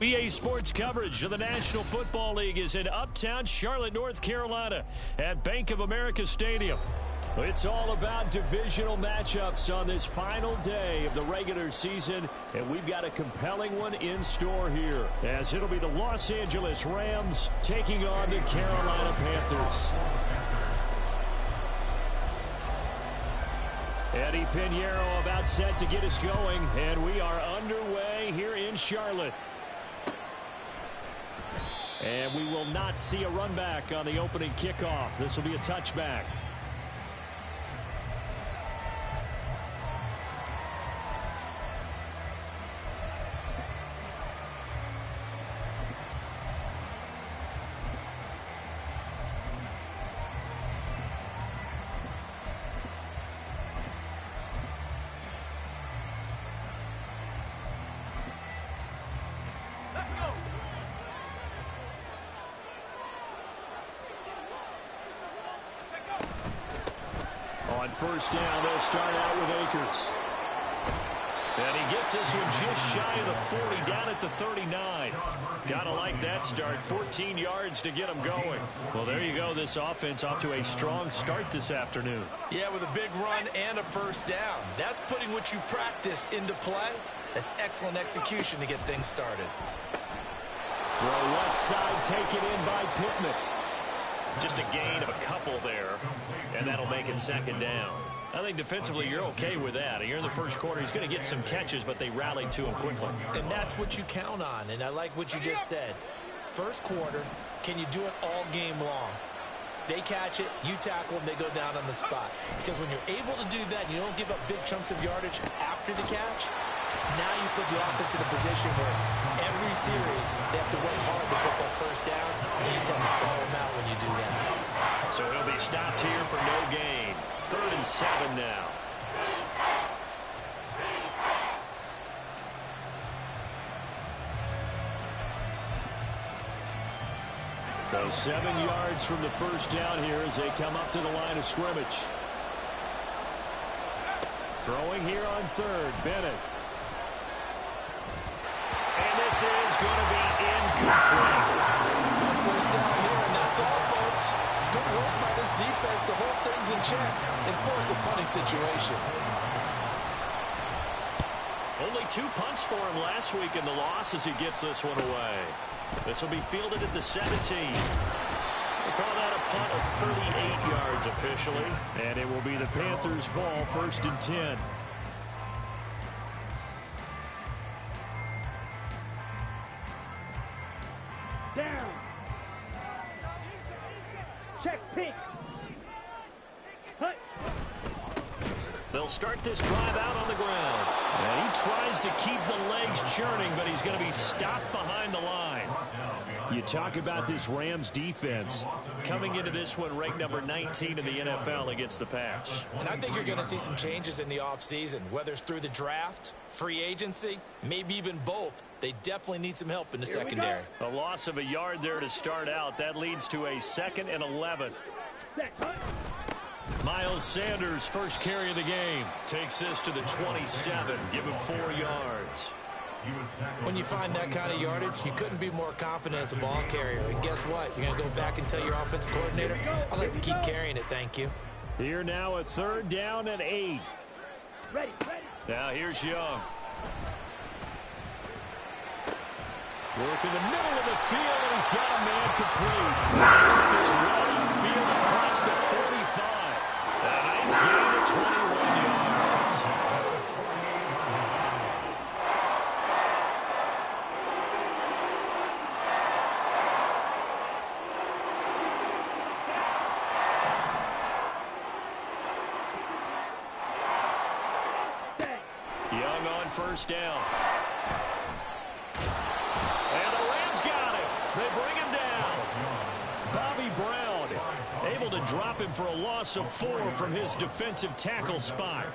EA Sports coverage of the National Football League is in uptown Charlotte, North Carolina at Bank of America Stadium. It's all about divisional matchups on this final day of the regular season, and we've got a compelling one in store here, as it'll be the Los Angeles Rams taking on the Carolina Panthers. Eddie Pinheiro about set to get us going, and we are underway here in Charlotte. And we will not see a run back on the opening kickoff. This will be a touchback. On first down, they'll start out with Akers. And he gets this one just shy of the 40, down at the 39. Gotta like that start. 14 yards to get him going. Well, there you go. This offense off to a strong start this afternoon. Yeah, with a big run and a first down. That's putting what you practice into play. That's excellent execution to get things started. Throw left side taken in by Pittman. Just a gain of a couple there, and that'll make it second down. I think defensively you're okay with that. You're in the first quarter. He's going to get some catches, but they rallied to him quickly. And that's what you count on, and I like what you just said. First quarter, can you do it all game long? They catch it, you tackle them, they go down on the spot. Because when you're able to do that, you don't give up big chunks of yardage after the catch, now you put the offense in a position where every series they have to work hard to put their first downs, and you tend to stall them out when you do that. So he'll be stopped here for no gain. 3rd and 7 now. So 7 yards from the first down here as they come up to the line of scrimmage. Throwing here on 3rd, Bennett. And this is going to be incomplete. First down here, and that's all, folks. Good work by this defense to hold things in check and force a punting situation. Only 2 punts for him last week in the loss as he gets this one away. This will be fielded at the 17. They call that a punt of 38 yards officially, and it will be the Panthers' ball, 1st and 10. Down. Check pitch. Hut. They'll start this drive out on the ground. And he tries to keep the legs churning, but he's going to be stopped behind the line. You talk about this Rams defense coming into this one ranked number 19 in the NFL against the pass. And I think you're going to see some changes in the offseason, whether it's through the draft, free agency, maybe even both. They definitely need some help in the secondary. A loss of a yard there to start out. That leads to a 2nd and 11. Miles Sanders, first carry of the game, takes this to the 27, give him 4 yards. When you find that kind of yardage, you couldn't be more confident as a ball carrier. And guess what? You're going to go back and tell your offensive coordinator, I'd like to keep carrying it, thank you. Here now a 3rd down and 8. Ready. Now here's Young. Work in the middle of the field, and he's got a man complete. Just running field across the 45. A nice gain of 21 yards. Young on first down. And the Rams got him. They bring him down. Bobby Brown able to drop him for a loss of 4 from his defensive tackle spot.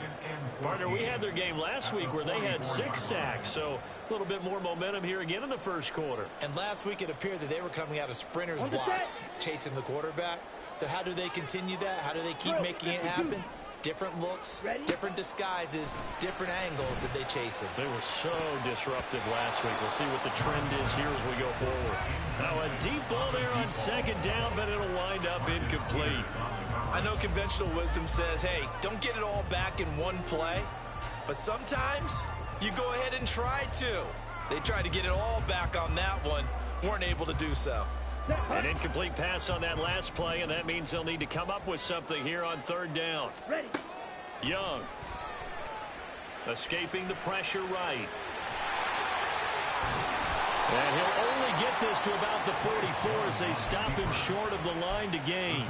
Partner, we had their game last week where they had 6 sacks, so a little bit more momentum here again in the first quarter. And last week it appeared that they were coming out of sprinters blocks, chasing the quarterback. So how do they continue that? How do they keep making it happen? different looks, different disguises, different angles that they chase it. They were so disruptive last week. We'll see what the trend is here as we go forward. Now a deep ball there on second down, but it'll wind up incomplete. I know conventional wisdom says, hey, don't get it all back in one play. But sometimes you go ahead and try to. They tried to get it all back on that one. Weren't able to do so. An incomplete pass on that last play, and that means they'll need to come up with something here on third down. Ready. Young. Escaping the pressure right. And he'll only get this to about the 44 as they stop him short of the line to gain.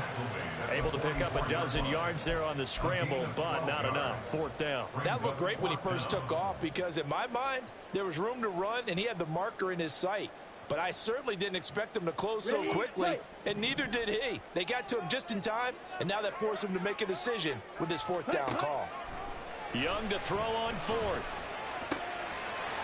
Able to pick up a dozen yards there on the scramble, but not enough. Fourth down. That looked great when he first took off because in my mind, there was room to run and he had the marker in his sight. But I certainly didn't expect him to close so quickly, and neither did he. They got to him just in time, and now that forced him to make a decision with his fourth down call. Young to throw on fourth.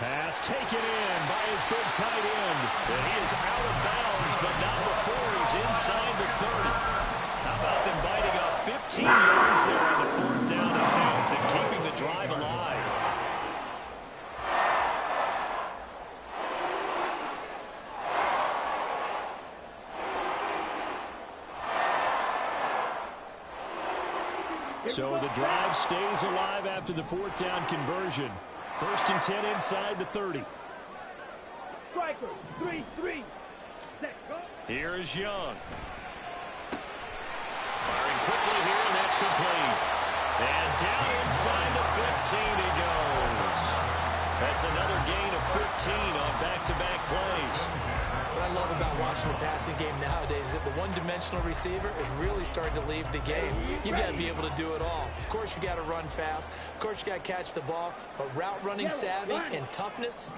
Pass taken in by his big tight end. And he is out of bounds, but not before he's inside the 30. How about them biting off 15 yards there on the fourth down attempt and keeping the drive alive? So the drive stays alive after the fourth down conversion. First and 10 inside the 30. Striker, 3-3. Set, go. Here is Young. Firing quickly here, and that's complete. And down inside the 15 he goes. That's another gain of 15 on back-to-back plays. What I love about watching the passing game nowadays is that the one-dimensional receiver is really starting to leave the game. You've got to be able to do it all. Of course, you got to run fast. Of course, you got to catch the ball. But route running savvy and toughness,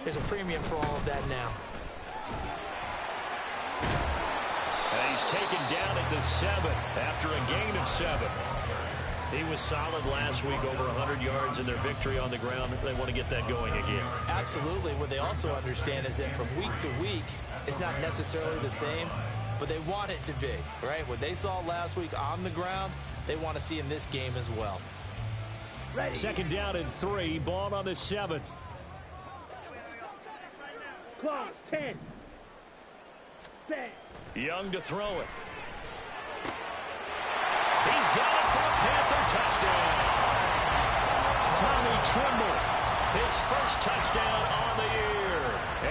there's a premium for all of that now. And he's taken down at the 7 after a gain of 7. He was solid last week, over 100 yards in their victory on the ground. They want to get that going again. Absolutely. What they also understand is that from week to week, it's not necessarily the same, but they want it to be, right? What they saw last week on the ground, they want to see in this game as well. Ready. Second down and 3, ball on the 7. Clock, 10. Set. Young to throw it. He's got it for a Panther touchdown. Tommy Tremble, his first touchdown on the year.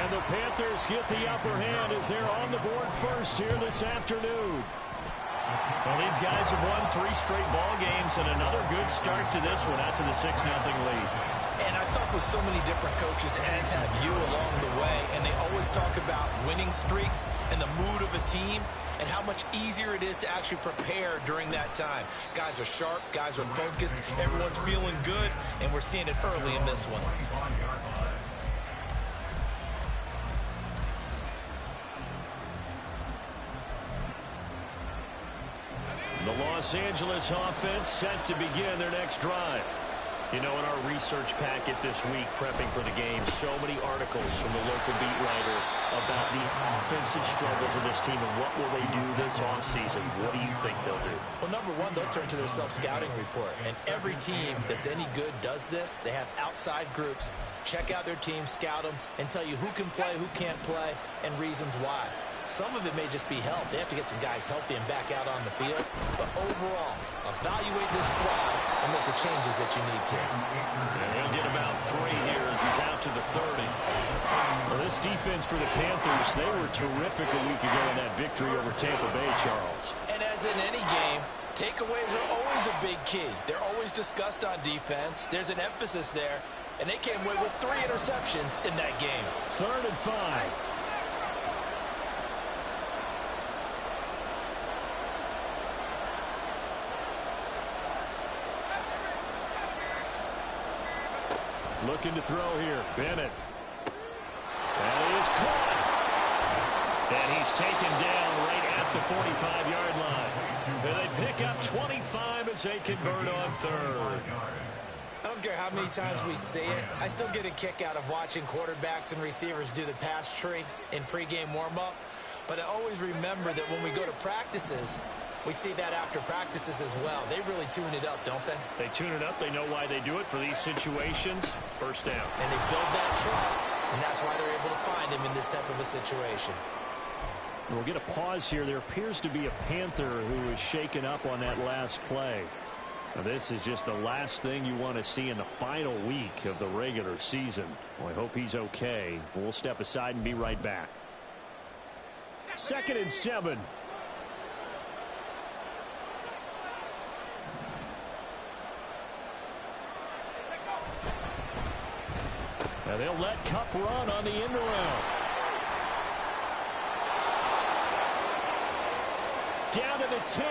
And the Panthers get the upper hand as they're on the board first here this afternoon. Well, these guys have won 3 straight ball games and another good start to this one out to the 6-0 lead. And I've talked with so many different coaches, as have you along the way, and they always talk about winning streaks and the mood of a team and how much easier it is to actually prepare during that time. Guys are sharp, guys are focused, everyone's feeling good, and we're seeing it early in this one. The Los Angeles offense set to begin their next drive. You know, in our research packet this week, prepping for the game, so many articles from the local beat writer about the offensive struggles of this team and what will they do this offseason. What do you think they'll do? Well, number one, they'll turn to their self-scouting report. And every team that's any good does this. They have outside groups. Check out their team, scout them, and tell you who can play, who can't play, and reasons why. Some of it may just be health. They have to get some guys healthy and back out on the field. But overall, evaluate this squad and make the changes that you need to. And he'll get about 3 here as he's out to the 30. Well, this defense for the Panthers, they were terrific a week ago in that victory over Tampa Bay, Charles. And as in any game, takeaways are always a big key. They're always discussed on defense. There's an emphasis there. And they came away with 3 interceptions in that game. 3rd and 5. Looking to throw here. Bennett. And he is caught. And he's taken down right at the 45-yard line. And they pick up 25 as they convert on 3rd. I don't care how many times we see it. I still get a kick out of watching quarterbacks and receivers do the pass tree in pregame warm-up. But I always remember that when we go to practices, We see that after practices as well. They really tune it up, don't they? They tune it up. They know why they do it for these situations. First down. And they build that trust, and that's why they're able to find him in this type of a situation. We'll get a pause here. There appears to be a Panther who is shaken up on that last play. Now, this is just the last thing you want to see in the final week of the regular season. Well, I hope he's okay. We'll step aside and be right back. 2nd and 7. Now they'll let Kupp run on the end around. Down to the 10.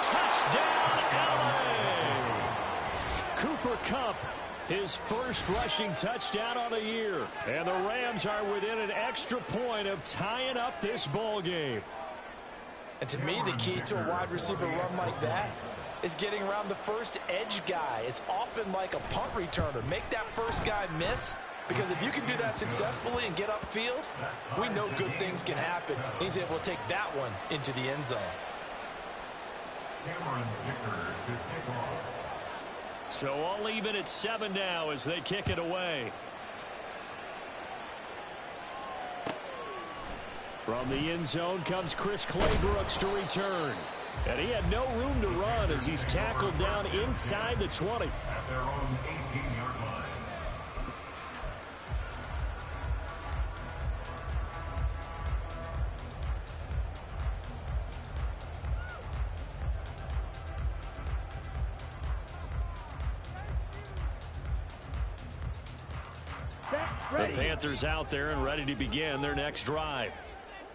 Touchdown, LA! Cooper Kupp, his first rushing touchdown on the year. And the Rams are within an extra point of tying up this ball game. And to me, the key to a wide receiver run like that is getting around the first edge guy. It's often like a punt returner. Make that first guy miss, because if you can do that successfully and get upfield, we know good things can happen. He's able to take that one into the end zone. So all even at 7 now as they kick it away. From the end zone comes Chris Claybrooks to return. And he had no room to run as he's tackled down inside the 20. At their own 18-yard line. The Panthers out there and ready to begin their next drive.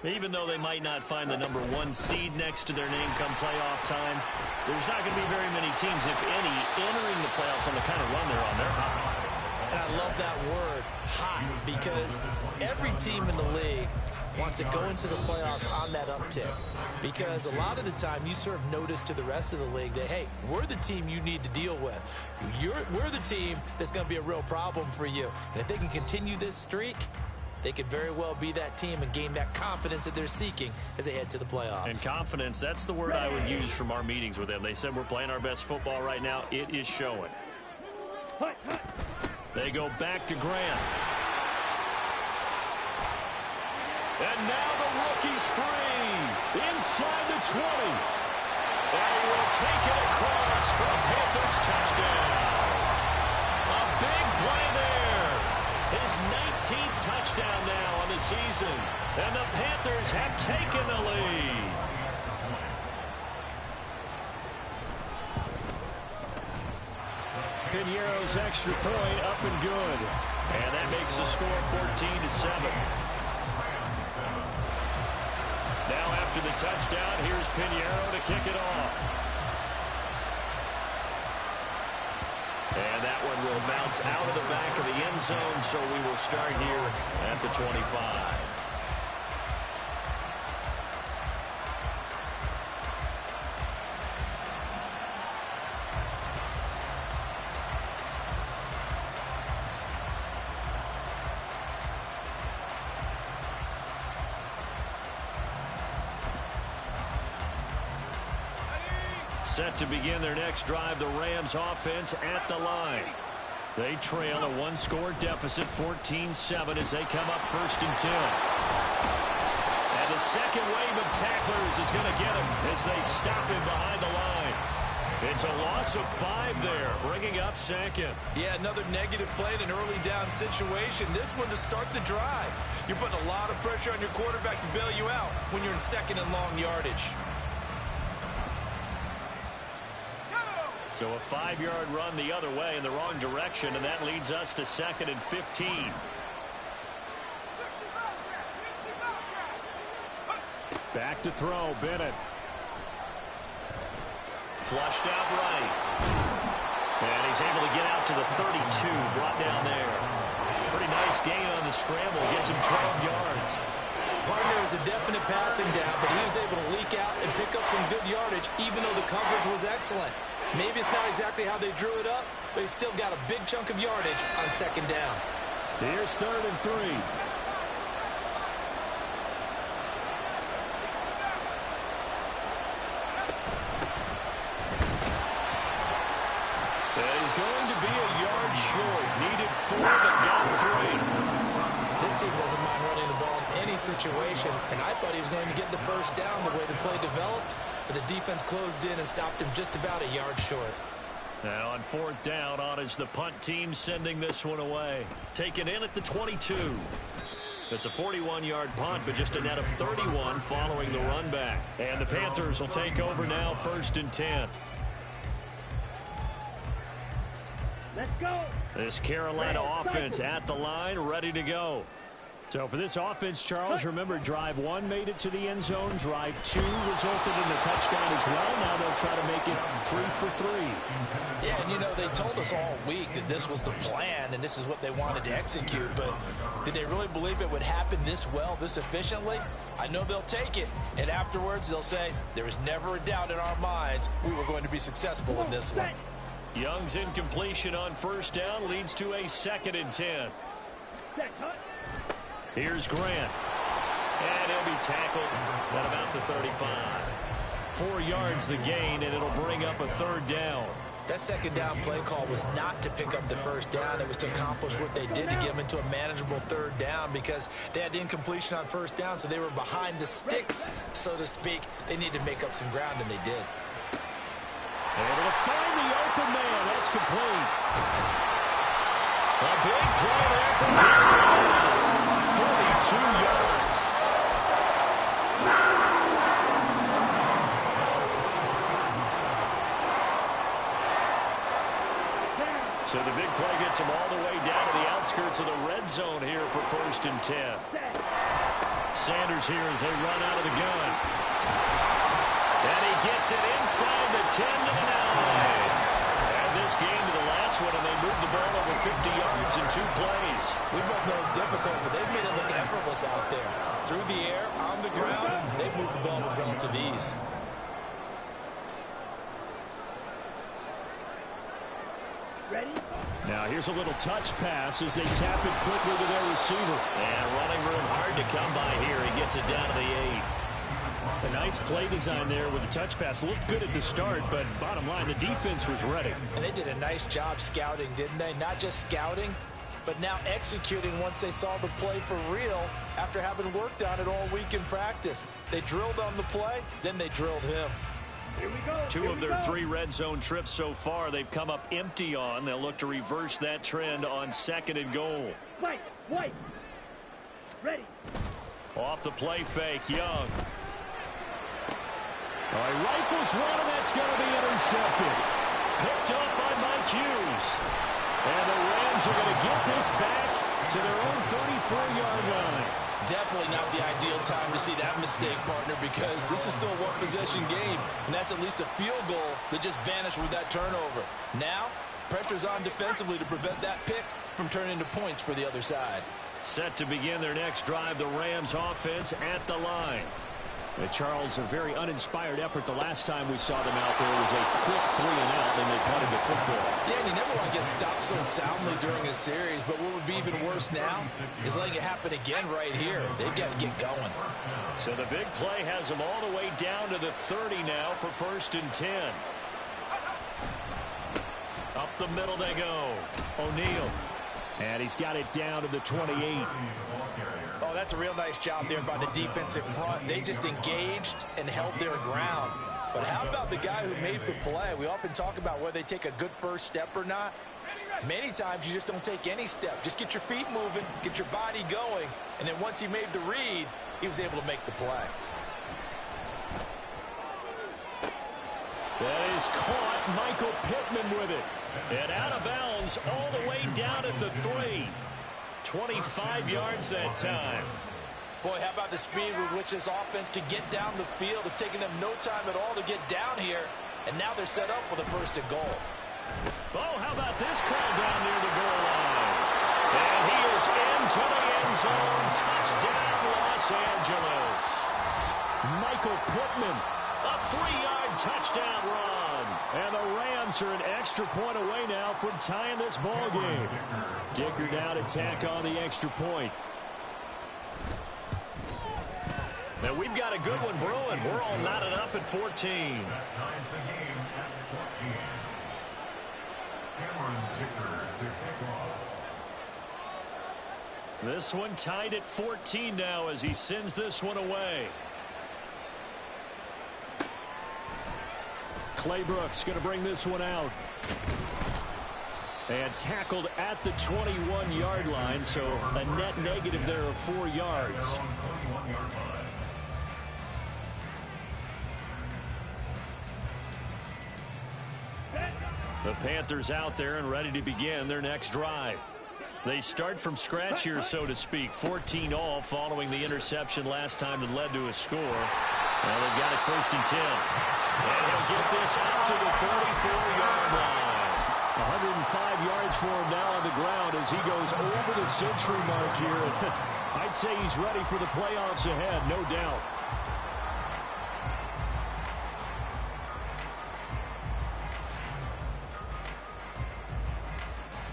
Even though they might not find the number 1 seed next to their name come playoff time, there's not going to be very many teams, if any, entering the playoffs on the kind of run they're on. They're hot. And I love that word, hot, because every team in the league wants to go into the playoffs on that uptick. Because a lot of the time you serve notice to the rest of the league that, hey, we're the team you need to deal with. We're the team that's going to be a real problem for you. And if they can continue this streak, they could very well be that team and gain that confidence that they're seeking as they head to the playoffs. And confidence, that's the word I would use from our meetings with them. They said we're playing our best football right now. It is showing. They go back to Grant. And now the rookie's free. Inside the 20. And he will take it across for a Panthers touchdown. A big play there. His 19th touchdown now on the season. And the Panthers have taken the lead. Piñeiro's extra point up and good. And that makes the score 14-7. Now after the touchdown, here's Piñeiro to kick it off. And that one will bounce out of the back of the end zone, so we will start here at the 25. Set to begin their next drive, the Rams offense at the line. They trail a 1-score deficit, 14-7, as they come up 1st and 10. And the second wave of tacklers is going to get him as they stop him behind the line. It's a loss of 5 there, bringing up 2nd. Yeah, another negative play in an early down situation. This one to start the drive. You're putting a lot of pressure on your quarterback to bail you out when you're in 2nd and long yardage. So a 5-yard run the other way in the wrong direction, and that leads us to 2nd and 15. Back to throw, Bennett. Flushed out right. And he's able to get out to the 32, brought down there. Pretty nice gain on the scramble, gets him 12 yards. Partner is a definite passing down, but he was able to leak out and pick up some good yardage, even though the coverage was excellent. Maybe it's not exactly how they drew it up, but he still got a big chunk of yardage on 2nd down. Here's 3rd and 3. but got 3. This team doesn't mind running the ball in any situation, and I thought he was going to get the first down the way the play developed, but the defense closed in and stopped him just about a yard short. Now on 4th down, on is the punt team sending this one away. Taken in at the 22. It's a 41-yard punt, but just a net of 31 following the run back. And the Panthers will take over now, 1st and 10. Let's go. This Carolina offense at the line, ready to go. So for this offense, Charles, remember, drive 1 made it to the end zone. Drive 2 resulted in the touchdown as well. Now they'll try to make it 3 for 3. Yeah, and you know, they told us all week that this was the plan and this is what they wanted to execute, but did they really believe it would happen this well, this efficiently? I know they'll take it, and afterwards they'll say, there was never a doubt in our minds we were going to be successful in this one. Young's incompletion on 1st down leads to a 2nd and 10. Here's Grant. And he'll be tackled at about the 35. 4 yards the gain, and it'll bring up a 3rd down. That 2nd down play call was not to pick up the 1st down. It was to accomplish what they did to get them into a manageable 3rd down because they had incompletion on 1st down, so they were behind the sticks, so to speak. They needed to make up some ground, and they did. Able to find the open man. That's complete. A big play there from Carolina. 42 yards. So the big play gets him all the way down to the outskirts of the red zone here for 1st and 10. Sanders here as they run out of the gun. And he gets it inside the 10 to the 9. And this game to the last one, and they moved the ball over 50 yards in 2 plays. We both know it's difficult, but they've made it look effortless out there. Through the air, on the ground, they've moved the ball with relative ease. Ready? Now here's a little touch pass as they tap it quickly to their receiver. And running room hard to come by here. He gets it down to the 8. A nice play design there with the touch pass. Looked good at the start, but bottom line, the defense was ready. And they did a nice job scouting, didn't they? Not just scouting, but now executing once they saw the play for real after having worked on it all week in practice. They drilled on the play, then they drilled him. Here we go. 2 of their 3 red zone trips so far, they've come up empty on. They'll look to reverse that trend on 2nd and goal. White. Ready. Off the play fake, Young. He rifles one, and that's going to be intercepted. Picked up by Mike Hughes. And the Rams are going to get this back to their own 34-yard line. Definitely not the ideal time to see that mistake, partner, because this is still a one-possession game, and that's at least a field goal that just vanished with that turnover. Now, pressure's on defensively to prevent that pick from turning into points for the other side. Set to begin their next drive, the Rams offense at the line. Charles, a very uninspired effort the last time we saw them out there. It was a quick 3-and-out, and they punted the football. Yeah, and you never want to get stopped so soundly during a series, but what would be even worse now is letting it happen again right here. They've got to get going. So the big play has them all the way down to the 30 now for 1st and 10. Up the middle they go. O'Neal. And he's got it down to the 28. Oh, that's a real nice job there by the defensive front. They just engaged and held their ground. But how about the guy who made the play? We often talk about whether they take a good first step or not. Many times you just don't take any step. Just get your feet moving, get your body going, and then once he made the read, he was able to make the play. That is caught. Michael Pittman with it. And out of bounds all the way down at the 3. 25 yards that time. Boy, how about the speed with which this offense can get down the field? It's taken them no time at all to get down here, and now they're set up with a 1st and goal. Oh, how about this call down near the goal line? And he is into the end zone. Touchdown, Los Angeles. Michael Pittman, a 3-yard touchdown run. And the Rams are an extra point away now from tying this ball game. Dicker now to tack on the extra point. Now we've got a good one brewing. We're all knotted up at 14. That ties the game at 14. Cameron Dicker to kick off. This one tied at 14 now as he sends this one away. Clay Brooks going to bring this one out. And tackled at the 21-yard line, so a net negative there of 4 yards. The Panthers out there and ready to begin their next drive. They start from scratch here, so to speak. 14 all following the interception last time that led to a score. Now they've got it 1st and 10. And he'll get this out to the 44-yard line. 105 yards for him now on the ground as he goes over the century mark here. I'd say he's ready for the playoffs ahead, no doubt.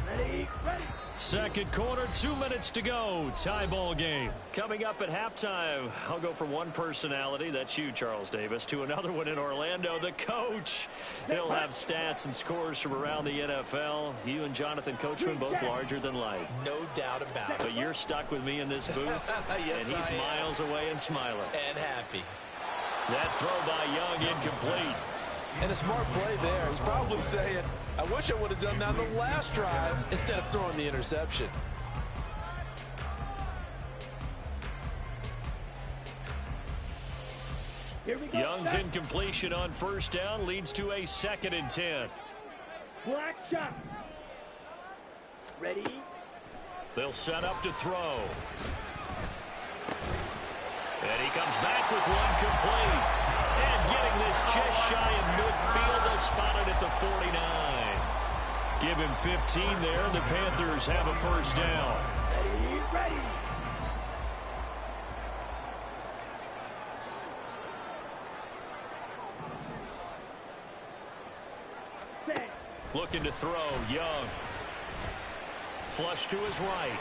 Ready. Second quarter, 2 minutes to go. Tie ball game. Coming up at halftime, I'll go from one personality, that's you, Charles Davis, to another one in Orlando, the coach. He'll have stats and scores from around the NFL. You and Jonathan Coachman both larger than life. No doubt about it. But you're stuck with me in this booth, yes, and he's miles away and smiling. And happy. That throw by Young incomplete. And a smart play there. He's probably saying, I wish I would have done that on the last drive instead of throwing the interception. Here we go. Young's incompletion on 1st down leads to a 2nd and 10. Black shot. Ready. They'll set up to throw. And he comes back with one complete. And getting this just shy of midfield, they'll spot it at the 49. Give him 15 there, and the Panthers have a 1st down. Ready. Set. Looking to throw, Young. Flush to his right.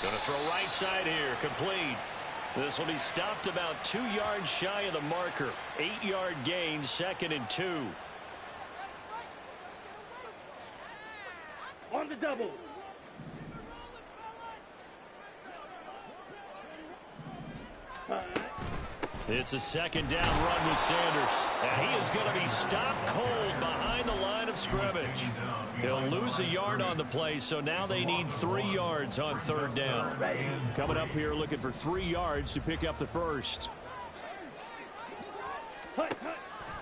Going to throw right side here, complete. This will be stopped about 2 yards shy of the marker. 8-yard gain, 2nd and 2. On the double. It's a 2nd down run with Sanders. And he is going to be stopped cold behind the line of scrimmage. He'll lose a yard on the play, so now they need 3 yards on 3rd down. Coming up here looking for 3 yards to pick up the 1st.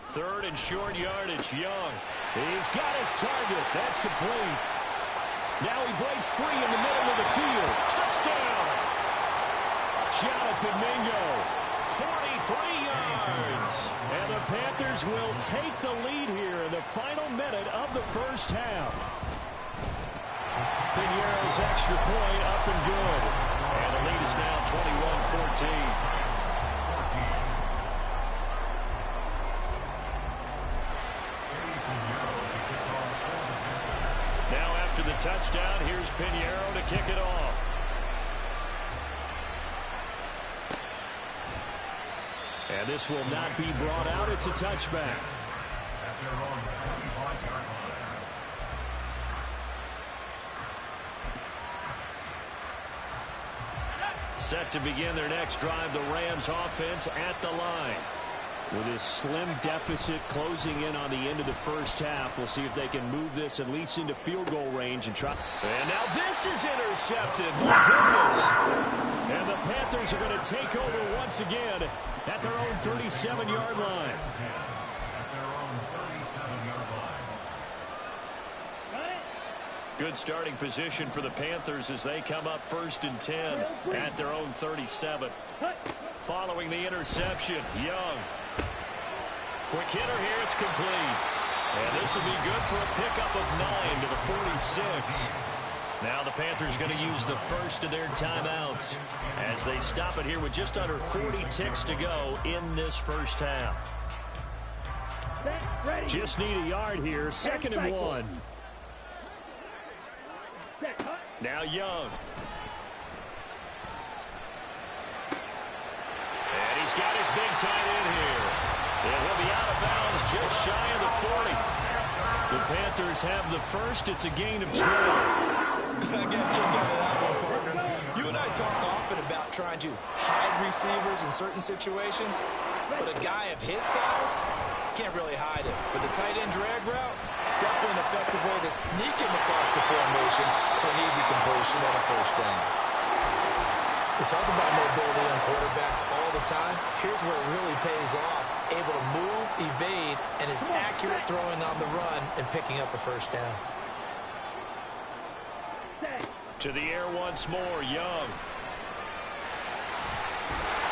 3rd and short yardage, Young. He's got his target. That's complete. Now he breaks free in the middle of the field. Touchdown! Jonathan Mingo. 43 yards. And the Panthers will take the lead here in the final minute of the 1st half. Piñeiro's extra point up and good. And the lead is now 21-14. Now after the touchdown, here's Piñeiro to kick it off. And this will not be brought out. It's a touchback. Set to begin their next drive, the Rams offense at the line. With his slim deficit closing in on the end of the 1st half, we'll see if they can move this at least into field goal range and try. And now this is intercepted. My goodness. And the Panthers are going to take over once again at their own 37-yard line. Good starting position for the Panthers as they come up 1st and 10 at their own 37. Following the interception, Young. Quick hitter here, it's complete. And this will be good for a pickup of 9 to the 46. Now the Panthers going to use the 1st of their timeouts as they stop it here with just under 40 ticks to go in this 1st half. Just need a yard here, 2nd and 1. Now Young. And he's got his big tight end here. And he'll be out of bounds just shy of the 40. The Panthers have the 1st. It's a gain of 12. I got kicked out of that one, partner. trying to hide receivers in certain situations. But a guy of his size can't really hide it. But the tight end drag route, definitely an effective way to sneak him across the formation for an easy completion and a first down. We talk about mobility on quarterbacks all the time. Here's where it really pays off. Able to move, evade, and is accurate throwing on the run and picking up a first down. To the air once more, Young.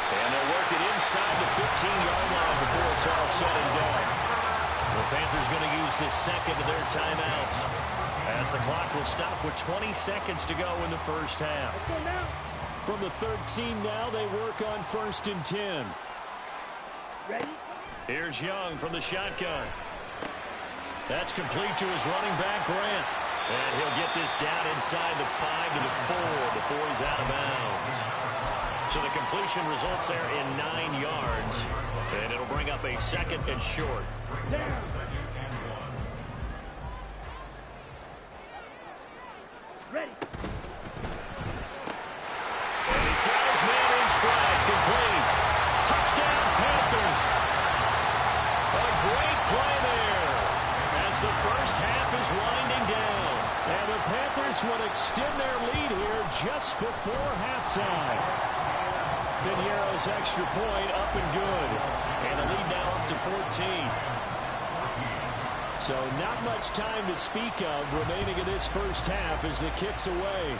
And they'll work it inside the 15-yard line before it's all said and done. The Panthers going to use the second of their timeouts as the clock will stop with 20 seconds to go in the first half. From the 13 now, they work on 1st and 10. Ready? Here's Young from the shotgun. That's complete to his running back, Grant. And he'll get this down inside the 5 to the 4 before he's out of bounds. So the completion results there in 9 yards. And it'll bring up a 2nd and short. Down. Ready. And he's got his man in stride, complete. Touchdown, Panthers. A great play there as the first half is winding down. And the Panthers will extend their lead here just before halftime. Piniero's extra point up and good. And the lead now up to 14. So not much time to speak of remaining in this first half as the kick's away.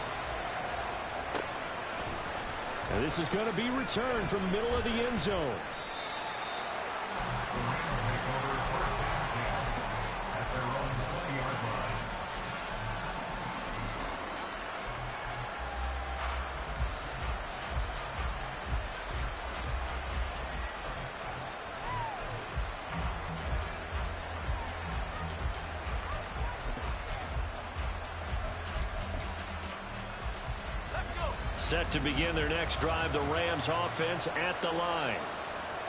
And this is going to be returned from the middle of the end zone. At their own 20-yard line. Set to begin their next drive, the Rams offense at the line.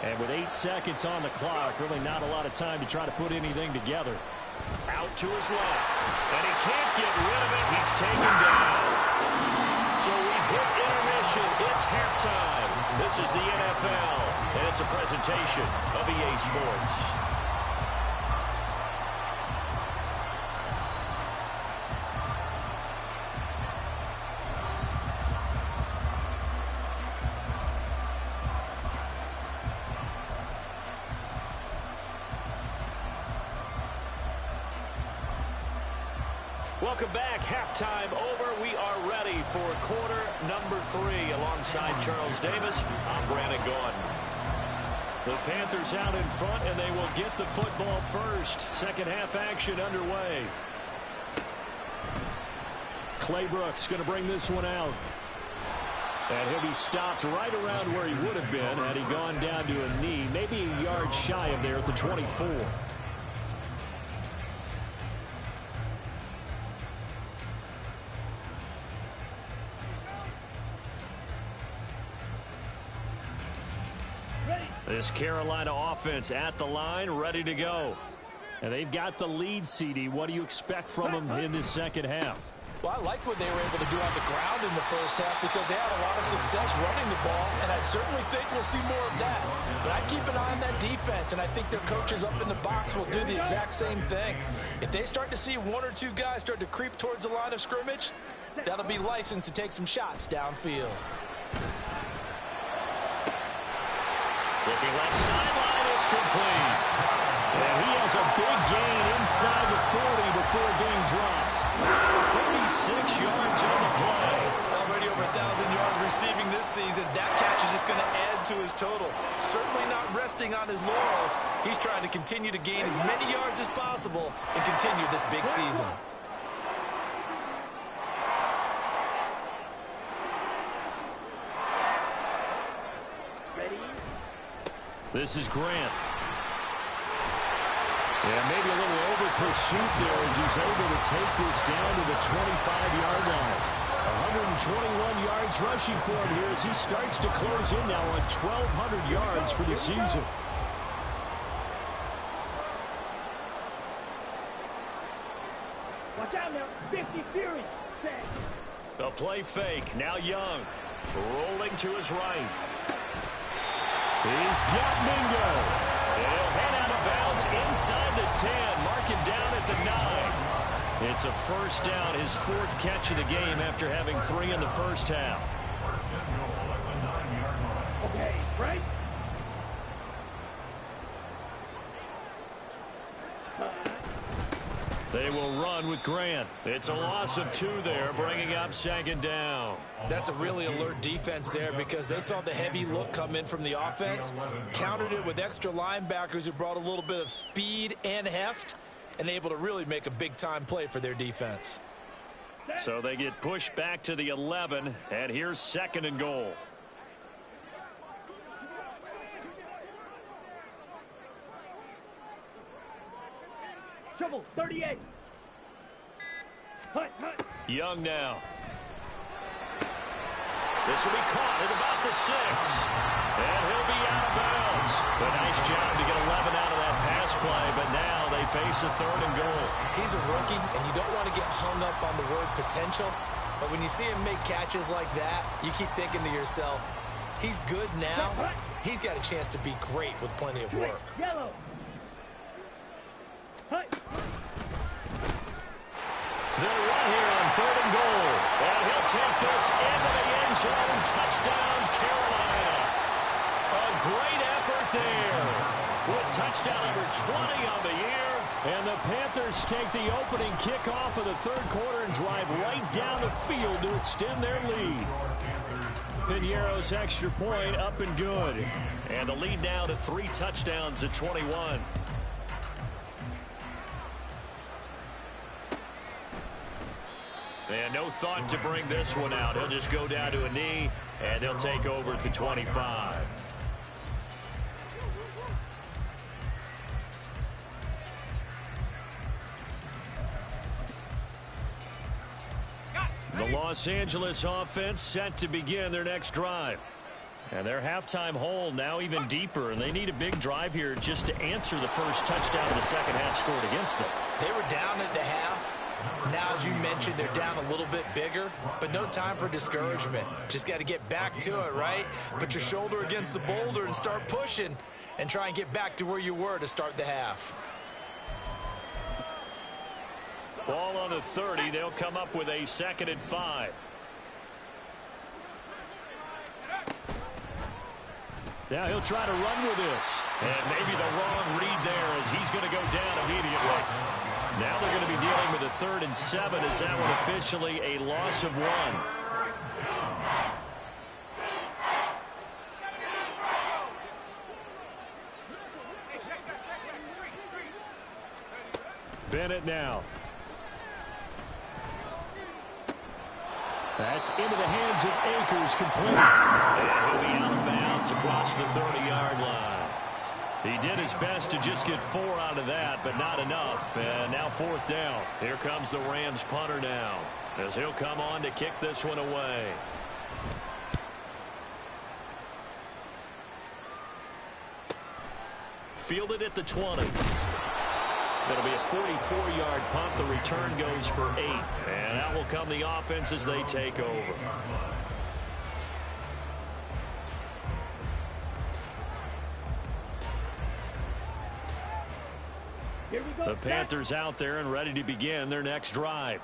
And with 8 seconds on the clock, really not a lot of time to try to put anything together. Out to his left. And he can't get rid of it. He's taken down. So we've hit intermission. It's halftime. This is the NFL. And it's a presentation of EA Sports. Welcome back. Halftime over. We are ready for quarter number 3. Alongside Charles Davis, I'm Brandon Gordon. The Panthers out in front, and they will get the football first. Second half action underway. Clay Brooks going to bring this one out. And he'll be stopped right around where he would have been had he gone down to a knee, maybe a yard shy of there at the 24. This Carolina offense at the line, ready to go. And they've got the lead, CD. What do you expect from them in this second half? Well, I like what they were able to do on the ground in the first half because they had a lot of success running the ball, and I certainly think we'll see more of that. But I keep an eye on that defense, and I think their coaches up in the box will do the exact same thing. If they start to see 1 or 2 guys start to creep towards the line of scrimmage, that'll be licensed to take some shots downfield. Looking left sideline, it's complete. And he has a big gain inside the 40 before being dropped. 36 yards on the play. Already over 1,000 yards receiving this season. That catch is just going to add to his total. Certainly not resting on his laurels. He's trying to continue to gain as many yards as possible and continue this big season. This is Grant. Yeah, maybe a little over pursuit there as he's able to take this down to the 25-yard line. 121 yards rushing for him here as he starts to close in now on 1,200 yards for the season. Watch out now. 50 Fury. Set. The play fake. Now Young. Rolling to his right. He's got Mingo. He'll head out of bounds inside the 10. Mark him down at the 9. It's a first down, his 4th catch of the game after having 3 in the first half. Okay, right? They will run with Grant. It's a loss of 2 there, bringing up 2nd down. That's a really alert defense there because they saw the heavy look come in from the offense, countered it with extra linebackers who brought a little bit of speed and heft, and able to really make a big-time play for their defense. So they get pushed back to the 11, and here's 2nd and goal. Trouble, 38. Hut, hut. Young now. This will be caught at about the 6. And he'll be out of bounds. A nice job to get 11 out of that pass play, but now they face a 3rd and goal. He's a rookie, and you don't want to get hung up on the word potential, but when you see him make catches like that, you keep thinking to yourself, he's good now. He's got a chance to be great with plenty of work. Yellow. Hut. They'll run here on 3rd and goal. And he'll take this into the end zone. Touchdown, Carolina. A great effort there. With touchdown number 20 on the year. And the Panthers take the opening kickoff of the 3rd quarter and drive right down the field to extend their lead. Piñeiro's extra point up and good. And the lead now to 3 touchdowns at 21. And no thought to bring this one out. He'll just go down to a knee, and they'll take over at the 25. The Los Angeles offense set to begin their next drive. And their halftime hole now even deeper, and they need a big drive here just to answer the first touchdown of the second half scored against them. They were down at the half. Now, as you mentioned, they're down a little bit bigger, but no time for discouragement. Just got to get back to it, right? Put your shoulder against the boulder and start pushing and try and get back to where you were to start the half. Ball on the 30. They'll come up with a 2nd and 5. Now he'll try to run with this. And maybe the wrong read there as he's going to go down immediately. Now they're going to be dealing with a 3rd and 7 as that one officially a loss of 1. Bennett now. That's into the hands of Akers complete. And he'll be out of bounds across the 30-yard line. He did his best to just get 4 out of that, but not enough. And now 4th down. Here comes the Rams punter now, as he'll come on to kick this one away. Fielded at the 20. That'll be a 44-yard punt. The return goes for 8. And that will come the offense as they take over. The Panthers out there and ready to begin their next drive.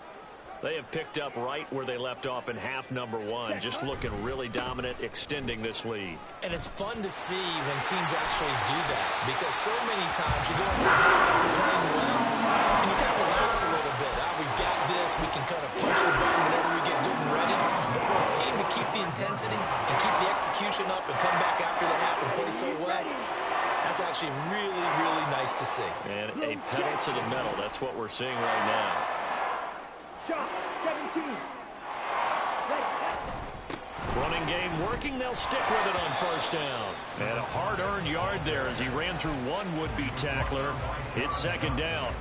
They have picked up right where they left off in half number 1, just looking really dominant, extending this lead. And it's fun to see when teams actually do that, because so many times you go into the half after playing well, and you kind of relax a little bit. We've got this. We can kind of punch the button whenever we get good and ready. But for a team to keep the intensity and keep the execution up and come back after the half and play so well, that's actually really, really nice to see. And a pedal to the metal. That's what we're seeing right now. Shot, 17. Running game working. They'll stick with it on 1st down. And a hard-earned yard there as he ran through one would-be tackler. It's 2nd down.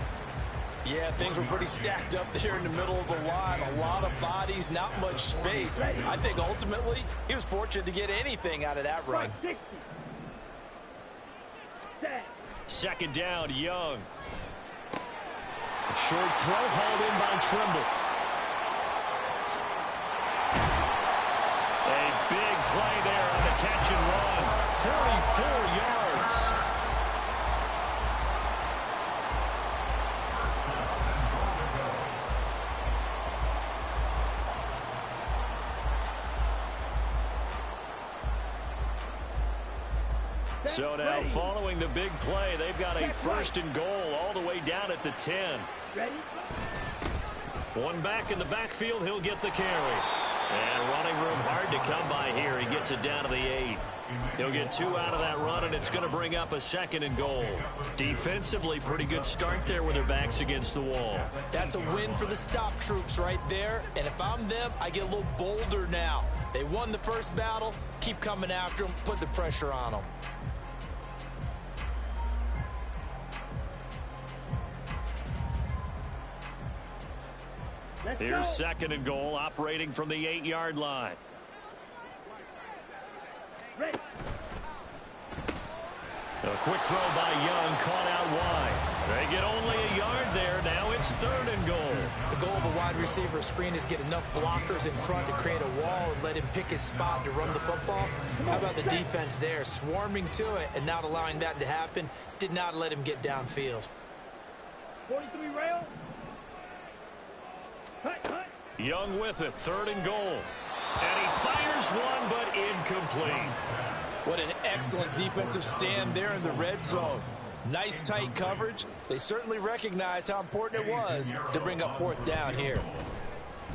Yeah, things were pretty stacked up there in the middle of the line. A lot of bodies, not much space. I think ultimately he was fortunate to get anything out of that run. 2nd down, Young. A short throw hauled in by Trimble. A run. 44 yards. So now, following the big play, they've got a first and goal all the way down at the 10. Ready? One back in the backfield, he'll get the carry. And running room hard to come by here. He gets it down to the 8. He'll get 2 out of that run, and it's going to bring up a second and goal. Defensively, pretty good start there with their backs against the wall. That's a win for the stop troops right there. And if I'm them, I get a little bolder now. They won the first battle. Keep coming after them. Put the pressure on them. Here's second and goal, operating from the 8-yard line. Ready. A quick throw by Young, caught out wide. They get only a yard there. Now it's third and goal. The goal of a wide receiver screen is get enough blockers in front to create a wall and let him pick his spot to run the football. How about the defense there, swarming to it and not allowing that to happen? Did not let him get downfield. 43 rail. Young with it, third and goal. And he fires one, but incomplete. What an excellent defensive stand there in the red zone. Nice tight coverage. They certainly recognized how important it was to bring up fourth down here.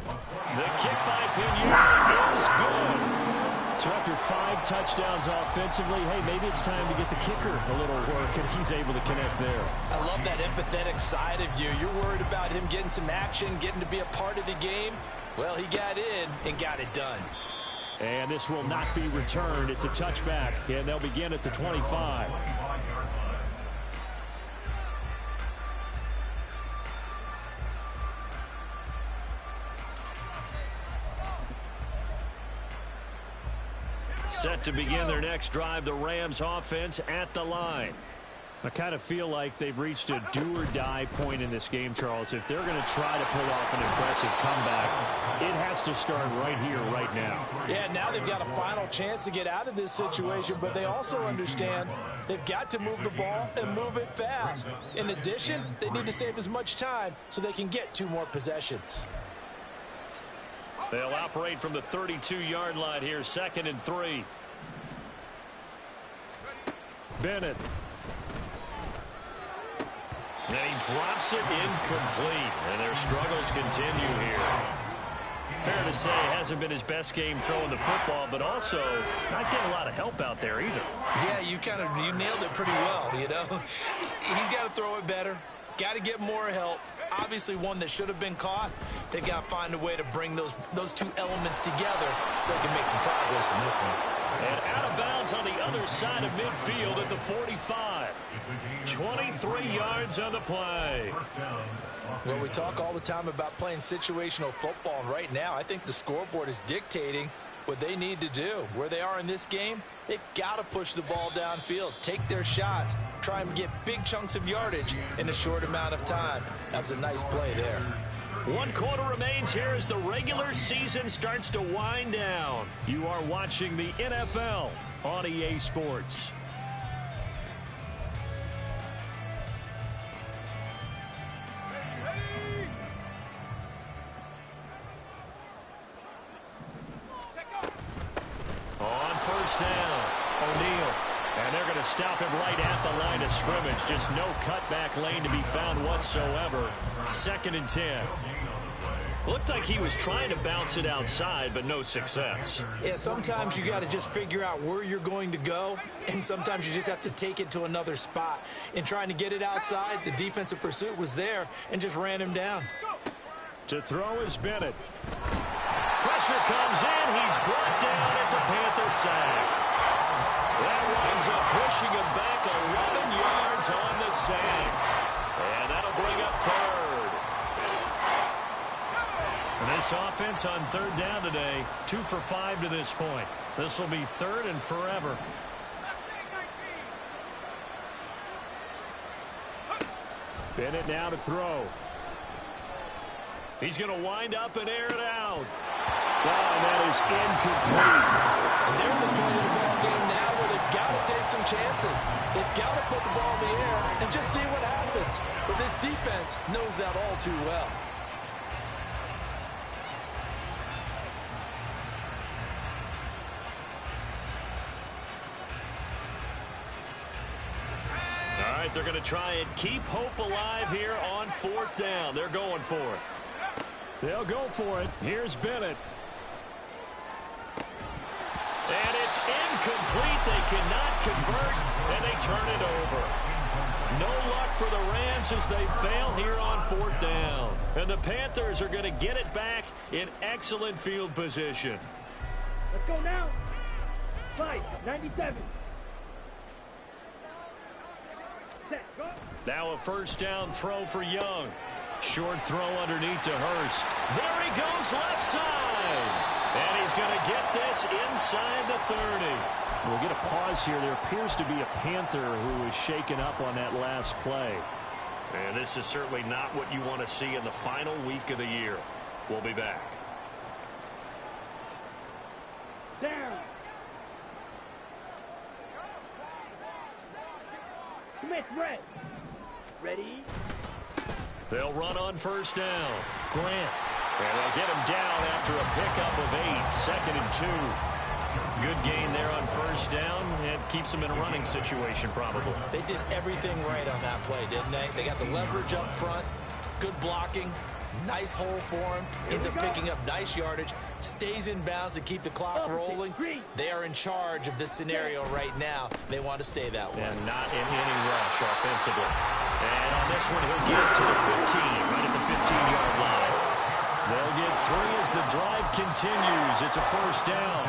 The kick by Pinheiro is good. So after 5 touchdowns offensively, hey, maybe it's time to get the kicker a little work, and he's able to connect there. I love that empathetic side of you. You're worried about him getting some action, getting to be a part of the game. Well, he got in and got it done. And this will not be returned. It's a touchback, and they'll begin at the 25. Set to begin their next drive, the Rams offense at the line. I kind of feel like they've reached a do-or-die point in this game, Charles. If they're going to try to pull off an impressive comeback, it has to start right here, right now. Yeah, now they've got a final chance to get out of this situation, but they also understand they've got to move the ball and move it fast. In addition, they need to save as much time so they can get 2 more possessions. They'll operate from the 32-yard line here, second and 3. Bennett. And he drops it incomplete. And their struggles continue here. Fair to say, hasn't been his best game throwing the football, but also not getting a lot of help out there either. Yeah, you nailed it pretty well, you know. He's got to throw it better. Got to get more help. Obviously one that should have been caught. They've got to find a way to bring those 2 elements together so they can make some progress in this one. And out of bounds on the other side of midfield at the 45. 23 yards on the play. Well, we talk all the time about playing situational football, and right now I think the scoreboard is dictating what they need to do. Where they are in this game, they've got to push the ball downfield, take their shots, try and get big chunks of yardage in a short amount of time. That's a nice play there. 1 quarter remains here as the regular season starts to wind down. You are watching the NFL on EA Sports. On first down, O'Neal. And they're going to stop him right at the line of scrimmage. Just no cutback lane to be found whatsoever. Second and 10. Looked like he was trying to bounce it outside, but no success. Yeah, sometimes you got to just figure out where you're going to go, and sometimes you just have to take it to another spot. In trying to get it outside, the defensive pursuit was there and just ran him down. To throw is Bennett. Pressure comes in. He's brought down. It's a Panther sack. That winds up pushing him back 11 yards on the sack. And that'll bring up third. And this offense on third down today, 2 for 5 to this point. This will be third and forever. Bennett now to throw. He's going to wind up and air it out. Oh, and that is incomplete. And they're in the point of the ball game now. got to take some chances. They've got to put the ball in the air and just see what happens. But this defense knows that all too well. All right, they're going to try and keep hope alive here on 4th down. They're going for it. They'll go for it. Here's Bennett. And it's incomplete. They cannot convert, and they turn it over. No luck for the Rams as they fail here on 4th down. And the Panthers are going to get it back in excellent field position. Let's go now. 5, 97. Set, go. Now a 1st down throw for Young. Short throw underneath to Hurst. There he goes left side. And he's going to get this inside the 30. We'll get a pause here. There appears to be a Panther who is shaken up on that last play. And this is certainly not what you want to see in the final week of the year. We'll be back. Down. Commit, red. Ready. They'll run on 1st down. Grant. And they'll get him down after a pickup of 8. 2nd and 2. Good gain there on 1st down. And keeps them in a running situation probably. They did everything right on that play, didn't they? They got the leverage up front. Good blocking. Nice hole for him. Ends up picking up nice yardage. Stays in bounds to keep the clock rolling. They are in charge of this scenario right now. They want to stay that way. And not in any rush offensively. And on this one, he'll get to the 15, right at the 15-yard line. They'll get 3 as the drive continues. It's a 1st down.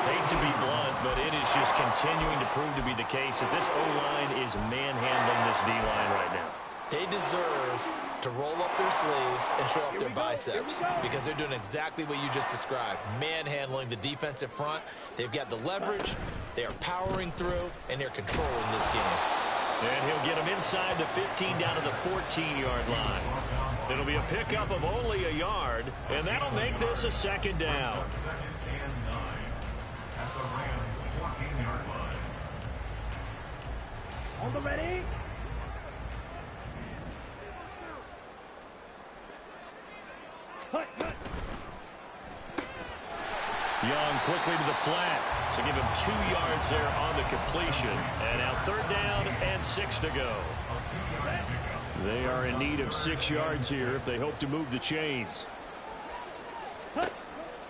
Hate to be blunt, but it is just continuing to prove to be the case that this O-line is manhandling this D-line right now. They deserve to roll up their sleeves and show up their biceps because they're doing exactly what you just described, manhandling the defensive front. They've got the leverage, they are powering through, and they're controlling this game. And he'll get him inside the 15 down to the 14-yard line. It'll be a pickup of only a yard, and that'll make this a 2nd down. At the Rams' 14-yard line. On the ready. Hut, hut. Young quickly to the flat. So give him 2 yards there on the completion. And now 3rd down and 6 to go. They are in need of 6 yards here if they hope to move the chains.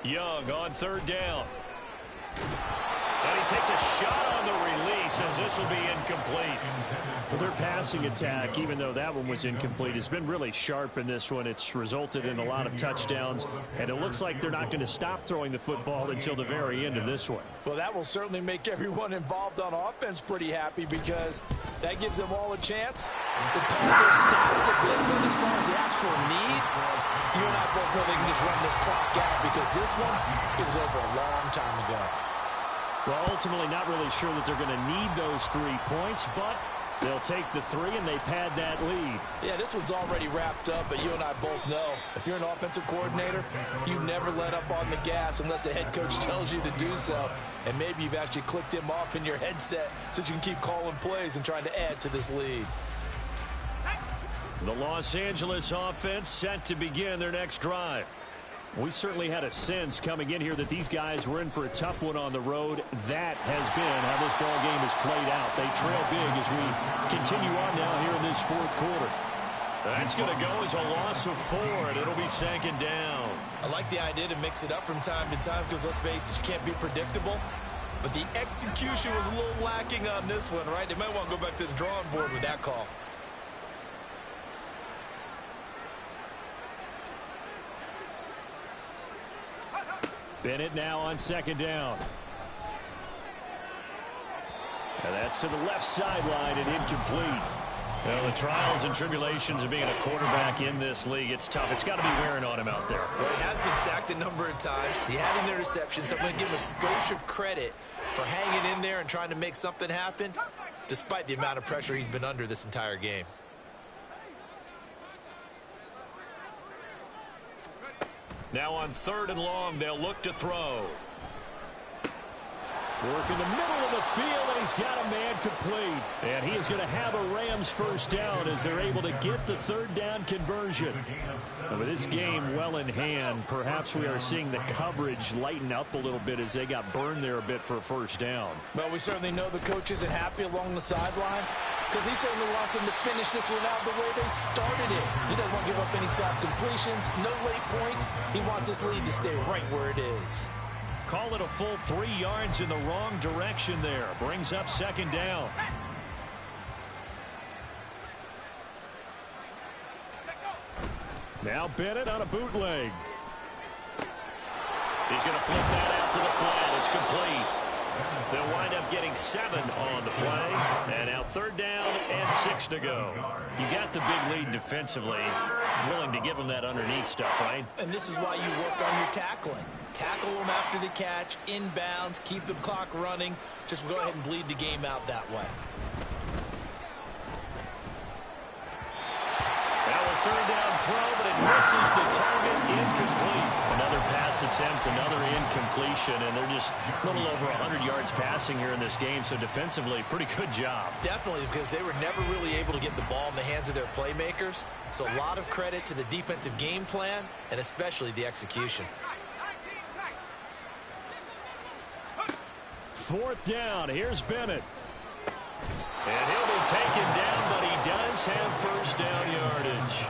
Young on 3rd down. And he takes a shot on the release as this will be incomplete. Well, their passing attack, even though that one was incomplete, has been really sharp in this one. It's resulted in a lot of touchdowns, and it looks like they're not going to stop throwing the football until the very end of this one. Well, that will certainly make everyone involved on offense pretty happy because that gives them all a chance. The Panthers stats a bit, but as far as the actual need, you and I both know they can just run this clock out because this one, it was over a long time ago. Well, ultimately not really sure that they're going to need those 3 points, but they'll take the 3 and they pad that lead. Yeah, this one's already wrapped up, but you and I both know if you're an offensive coordinator, you never let up on the gas unless the head coach tells you to do so. And maybe you've actually clicked him off in your headset so you can keep calling plays and trying to add to this lead. The Los Angeles offense set to begin their next drive. We certainly had a sense coming in here that these guys were in for a tough one on the road. That has been how this ball game has played out. They trail big as we continue on now here in this 4th quarter. That's going to go as a loss of 4, and it'll be 2nd down. I like the idea to mix it up from time to time because, let's face it, you can't be predictable. But the execution was a little lacking on this one, right? They might want to go back to the drawing board with that call. Bennett now on 2nd down. And that's to the left sideline and incomplete. Well, the trials and tribulations of being a quarterback in this league, it's tough. It's got to be wearing on him out there. Well, he has been sacked a number of times. He had an interception, so I'm going to give him a skosh of credit for hanging in there and trying to make something happen, despite the amount of pressure he's been under this entire game. Now on 3rd and long, they'll look to throw. Working the middle of the field, and he's got a man complete. And he is going to have a Rams first down as they're able to get the third down conversion. And with this game well in hand, perhaps we are seeing the coverage lighten up a little bit as they got burned there a bit for a first down. Well, we certainly know the coach isn't happy along the sideline because he certainly wants them to finish this one out the way they started it. He doesn't want to give up any soft completions, no late points. He wants his lead to stay right where it is. Call it a full 3 yards in the wrong direction there. Brings up second down. Now Bennett on a bootleg. He's going to flip that out to the flat. It's complete. They'll wind up getting 7 on the play. And now third down and 6 to go. You got the big lead defensively. Willing to give them that underneath stuff, right? And this is why you work on your tackling. Tackle them after the catch, inbounds, keep the clock running. Just go ahead and bleed the game out that way. Now a third down throw, but it misses the target. Incomplete. Another pass attempt, another incompletion, and they're just a little over 100 yards passing here in this game, so defensively, pretty good job. Definitely, because they were never really able to get the ball in the hands of their playmakers. So a lot of credit to the defensive game plan, and especially the execution. Fourth down. Here's Bennett. And he'll be taken down, but he does have first down yardage.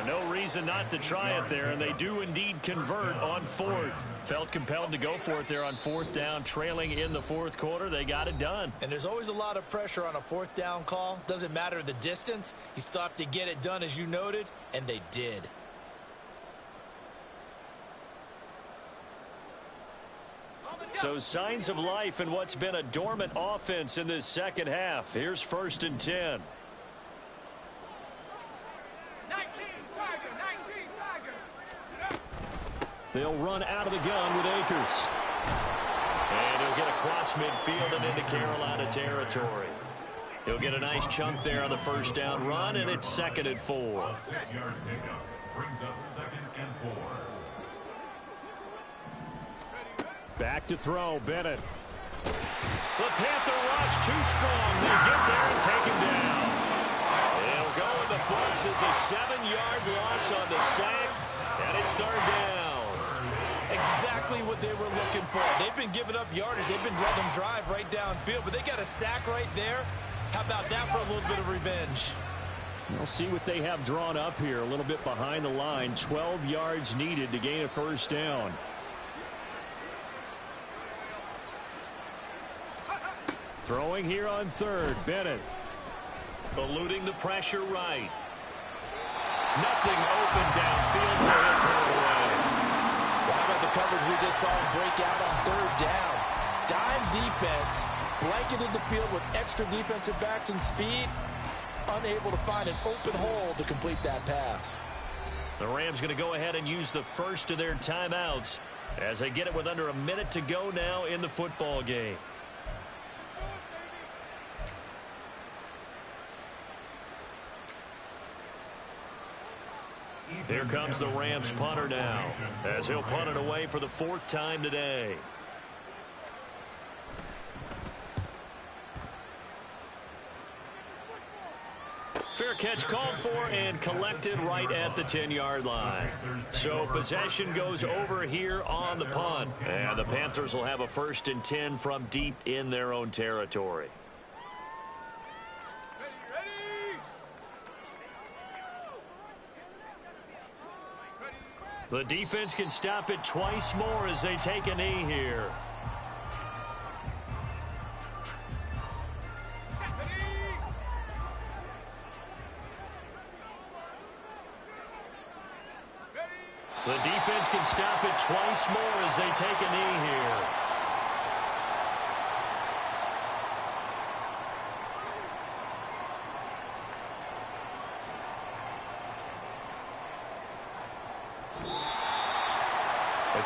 No reason not to try it there, and they do indeed convert on fourth. Felt compelled to go for it there on fourth down, trailing in the fourth quarter. They got it done. And there's always a lot of pressure on a fourth down call. Doesn't matter the distance. You still have to get it done, as you noted, and they did. So signs of life in what's been a dormant offense in this second half. Here's first and 10. 19 Tiger. They'll run out of the gun with Akers. And he'll get across midfield and into Carolina territory. He'll get a nice chunk there on the first down run, and it's 2nd and 4. 6-yard pickup brings up 2nd and 4. Back to throw, Bennett. The Panther rush too strong. They get there and take him down. It'll go in the books as a 7-yard loss on the sack, and it's third down. Exactly what they were looking for. They've been giving up yardage. They've been letting them drive right downfield, but they got a sack right there. How about that for a little bit of revenge? We'll see what they have drawn up here. A little bit behind the line. 12 yards needed to gain a first down. Throwing here on third, Bennett. Eluding the pressure right. Nothing open downfield, so he'll throw it away. Well, how about the coverage we just saw him break out on third down? Dime defense, blanketed the field with extra defensive backs and speed, unable to find an open hole to complete that pass. The Rams going to go ahead and use the first of their timeouts as they get it with under a minute to go now in the football game. Here comes the Rams punter now, as he'll punt it away for the 4th time today. Fair catch called for and collected right at the 10-yard line. So possession goes over here on the punt, and the Panthers will have a 1st and 10 from deep in their own territory. The defense can stop it twice more as they take a knee here. The defense can stop it twice more as they take a knee here.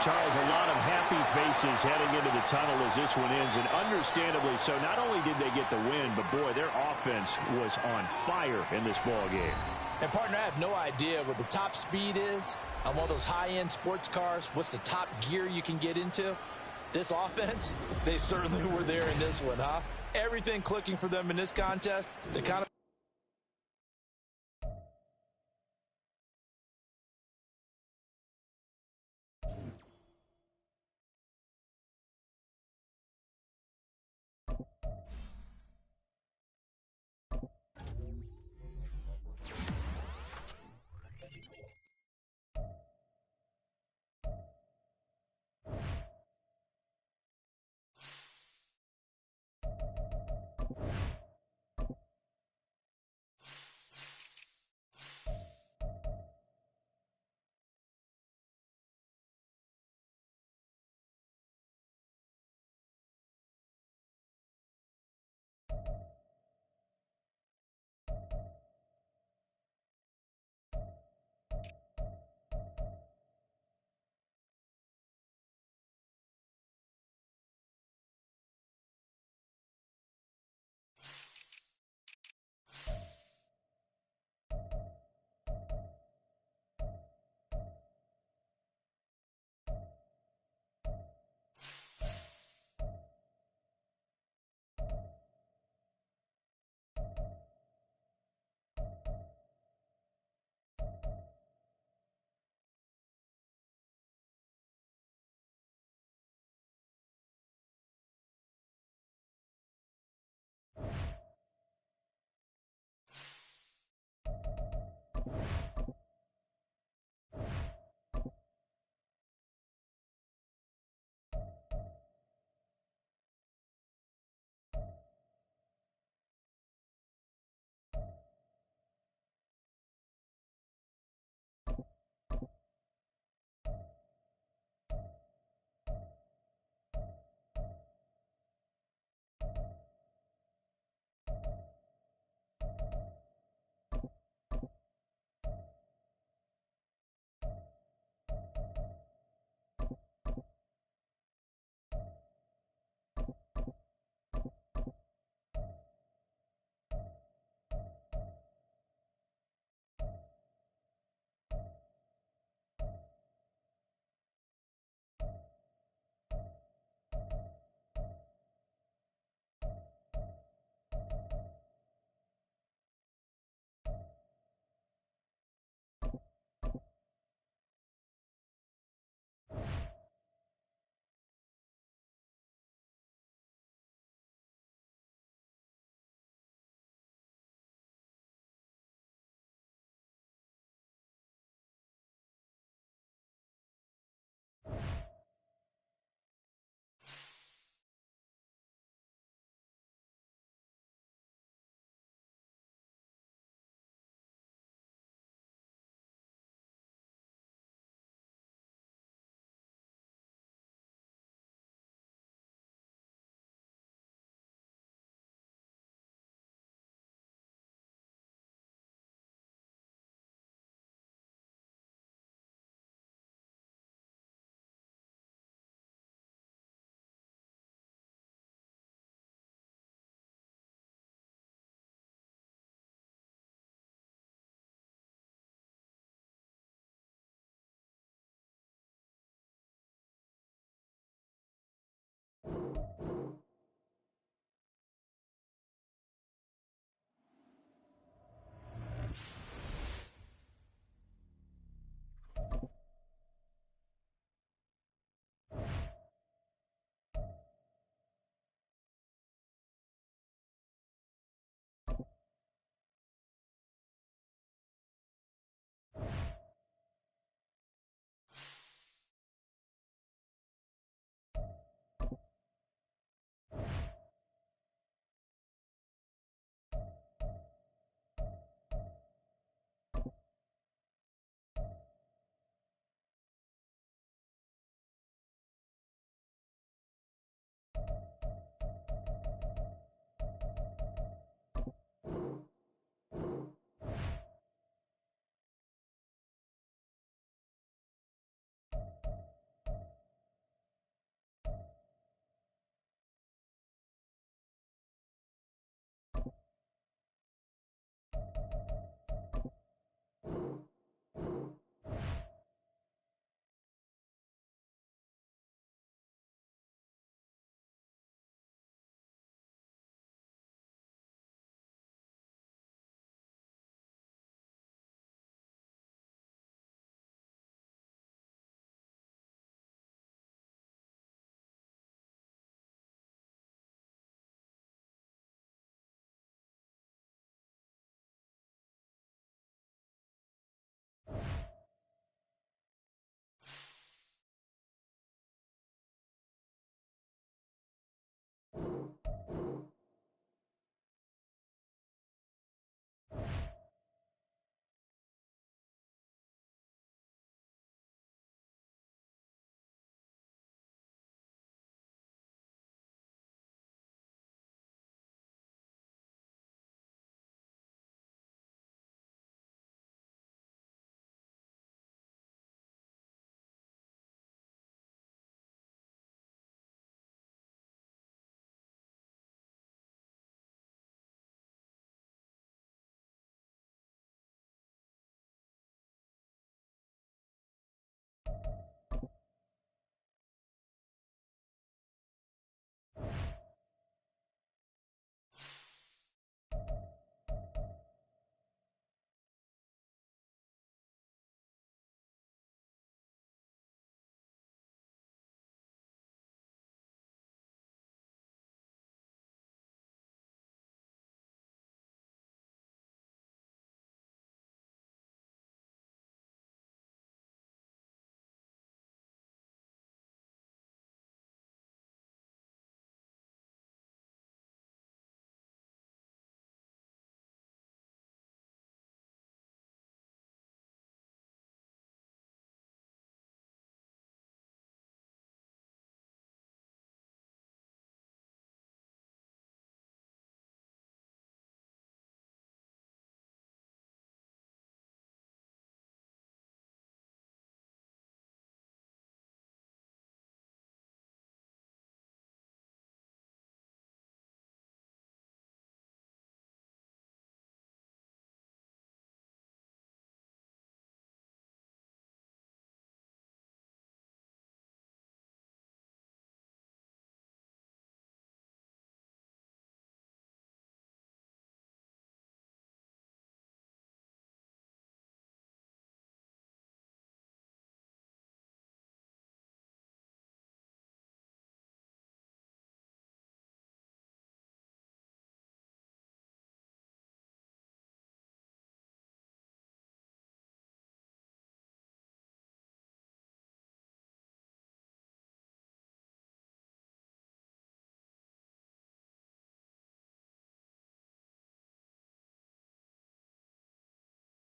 Charles, a lot of happy faces heading into the tunnel as this one ends, and understandably so. Not only did they get the win, but boy, their offense was on fire in this ball game. And partner, I have no idea what the top speed is on one of those high-end sports cars. What's the top gear you can get into? This offense, they certainly were there in this one, huh? Everything clicking for them in this contest. They kind of